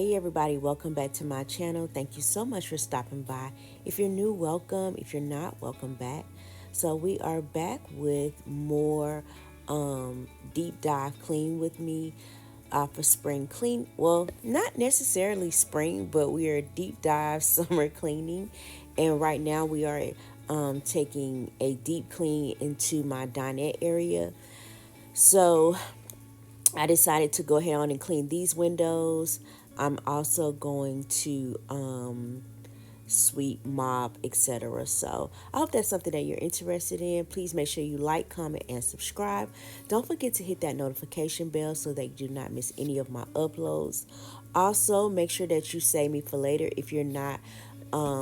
Hey everybody, welcome back to my channel. Thank you so much for stopping by. If you're new, welcome. If you're not, welcome back. So we are back with more deep dive clean with me for spring clean. Well, not necessarily spring, but we are deep dive summer cleaning. And right now we are taking a deep clean into my dinette area. So I decided to go ahead on and clean these windows. I'm also going to sweep, mop, etc. So I hope that's something that you're interested in. Please make sure you like, comment, and subscribe. Don't forget to hit that notification bell so that you do not miss any of my uploads. Also, make sure that you save me for later if you're not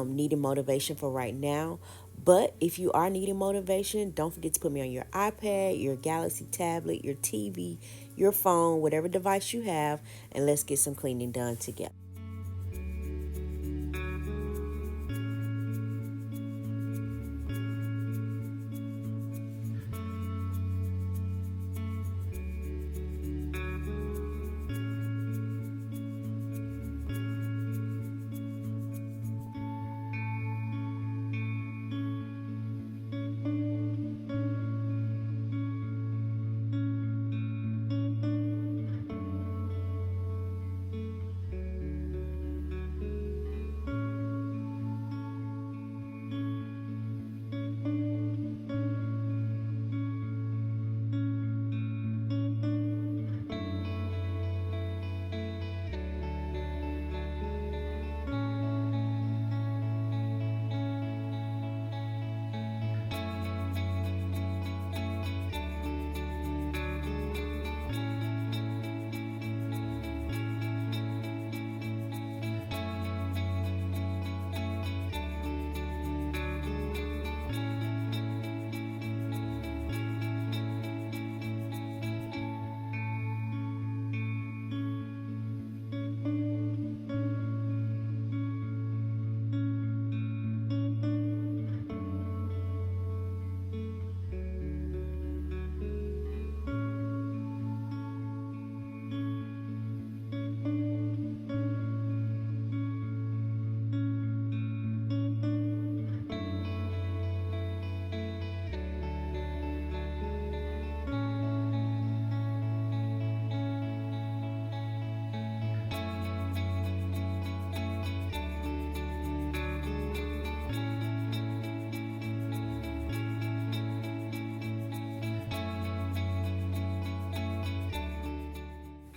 needing motivation for right now. But if you are needing motivation, don't forget to put me on your iPad, your Galaxy tablet, your TV, your phone, whatever device you have, and let's get some cleaning done together.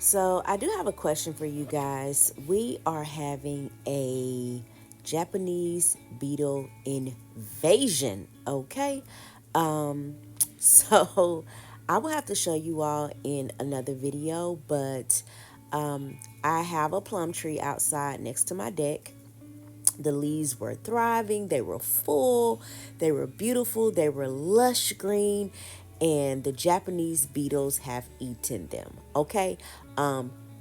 So I do have a question for you guys. We are having a Japanese beetle invasion, okay? Um, so I will have to show you all in another video, but I have a plum tree outside next to my deck. The leaves were thriving, they were full, they were beautiful, they were lush green, and the Japanese beetles have eaten them. Okay,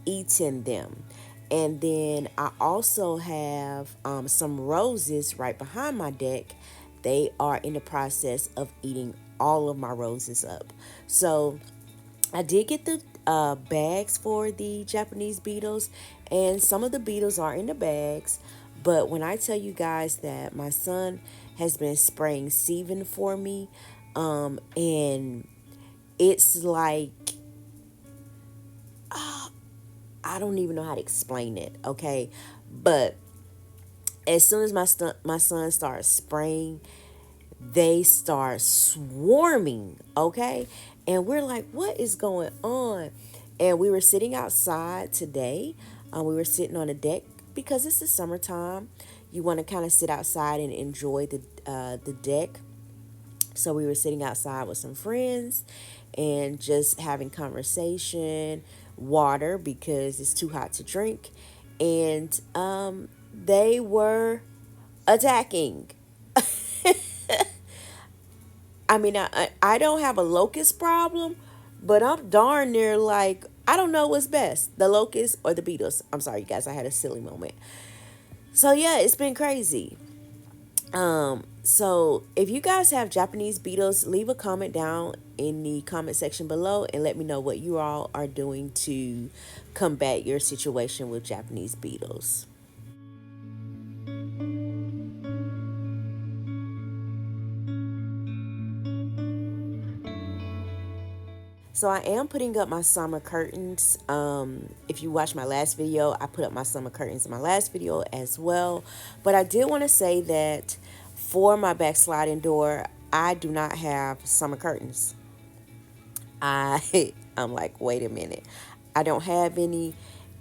eaten them. And then I also have some roses right behind my deck. They are in the process of eating all of my roses up. So I did get the bags for the Japanese beetles, and some of the beetles are in the bags. But when I tell you guys that my son has been spraying Sevin for me, and it's like, I don't even know how to explain it, okay? But as soon as my son starts spraying, they start swarming, okay? And we're like, what is going on? And we were sitting outside today. We were sitting on a deck because it's the summertime. You want to kind of sit outside and enjoy the deck. So we were sitting outside with some friends and just having conversation, water because it's too hot to drink. And they were attacking. I mean, I don't have a locust problem, but I'm darn near like, I don't know what's best, the locust or the beetles. I'm sorry, you guys, I had a silly moment. So yeah, it's been crazy. So if you guys have Japanese beetles, leave a comment down in the comment section below and let me know what you all are doing to combat your situation with Japanese beetles. So I am putting up my summer curtains. If you watched my last video, I put up my summer curtains in my last video as well. But I did want to say that for my backsliding door, I do not have summer curtains. I'm like, wait a minute, I don't have any,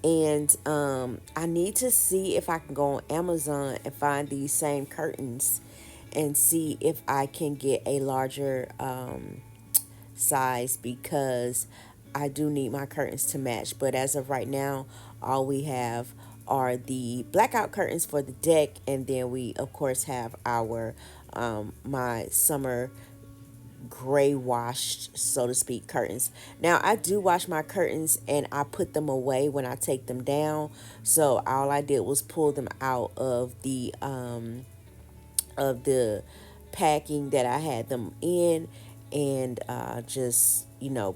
and I need to see if I can go on Amazon and find these same curtains, and see if I can get a larger size, because I do need my curtains to match. But as of right now, all we have are the blackout curtains for the deck, and then we of course have our my summer gray washed, so to speak, curtains. Now I do wash my curtains and I put them away when I take them down. So all I did was pull them out of the packing that I had them in, and just,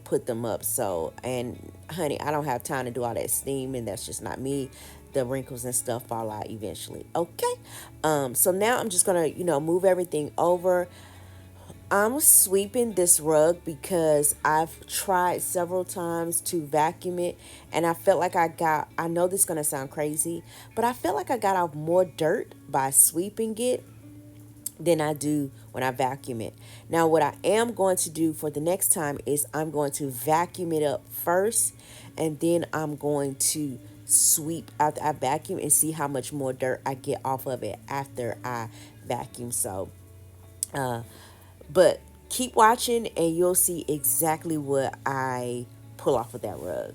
put them up. So, and honey, I don't have time to do all that steaming. That's just not me. The wrinkles and stuff fall out eventually. Okay. So now I'm just gonna, move everything over. I'm sweeping this rug because I've tried several times to vacuum it, and I felt like I know this is going to sound crazy, but I felt like I got off more dirt by sweeping it than I do when I vacuum it. Now, what I am going to do for the next time is I'm going to vacuum it up first, and then I'm going to sweep after I vacuum and see how much more dirt I get off of it after I vacuum. So, but keep watching and you'll see exactly what I pull off of that rug.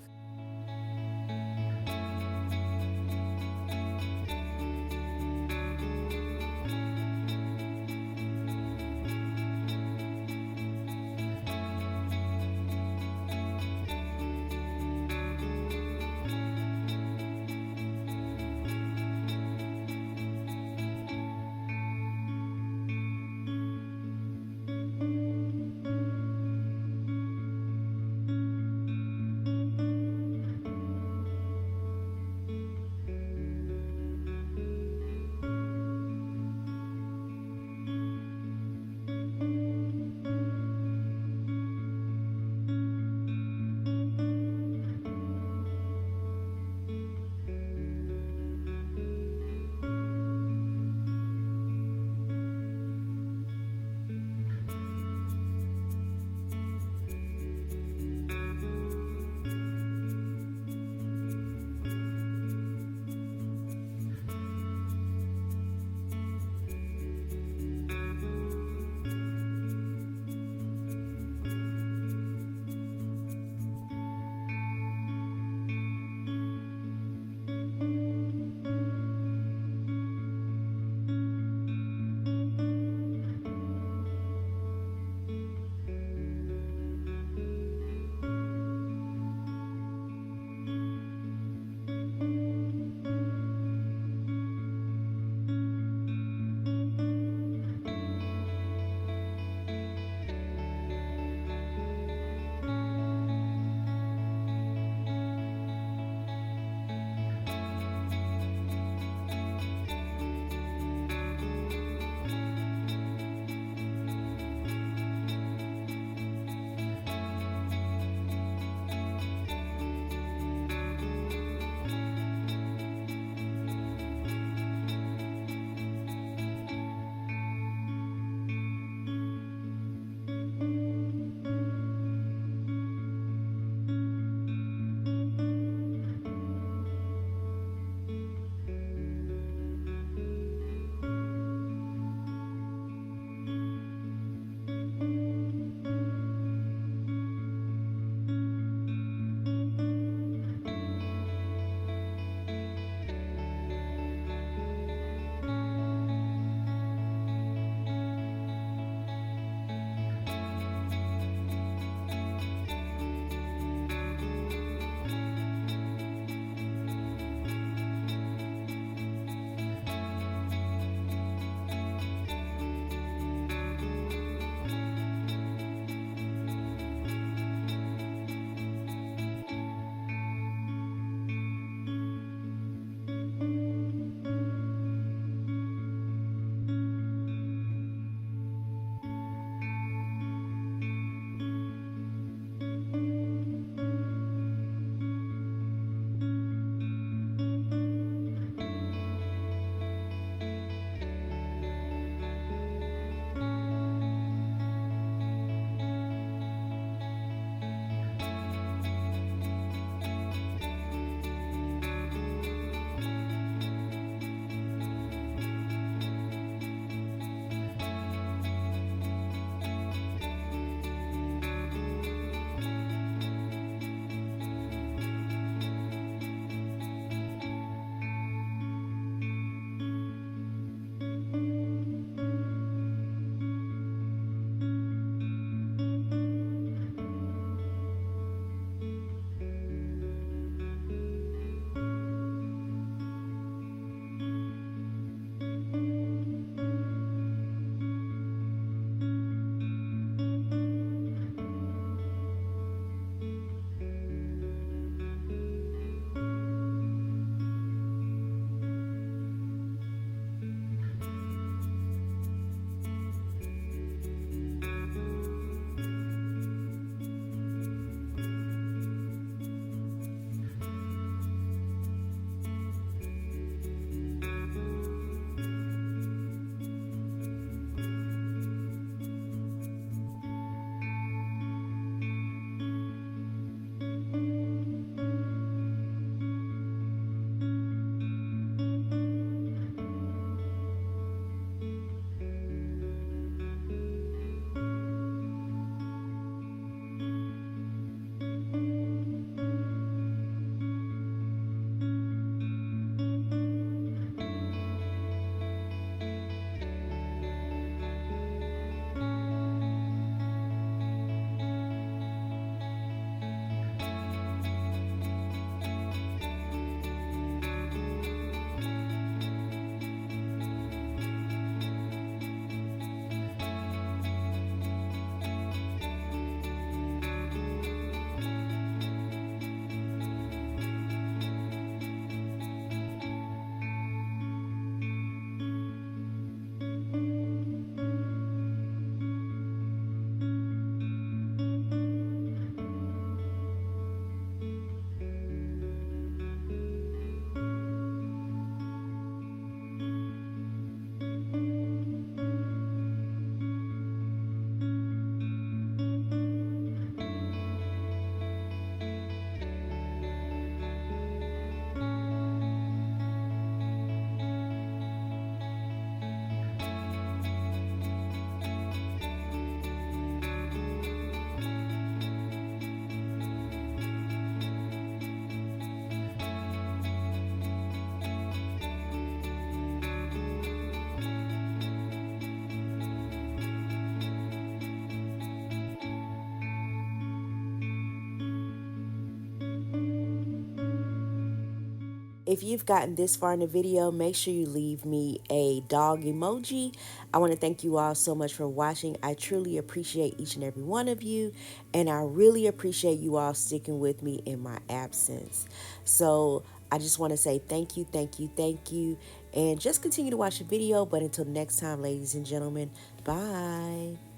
If you've gotten this far in the video, make sure you leave me a dog emoji. I want to thank you all so much for watching. I truly appreciate each and every one of you, and I really appreciate you all sticking with me in my absence. So I just want to say thank you, thank you, thank you, and just continue to watch the video. But until next time, ladies and gentlemen, bye.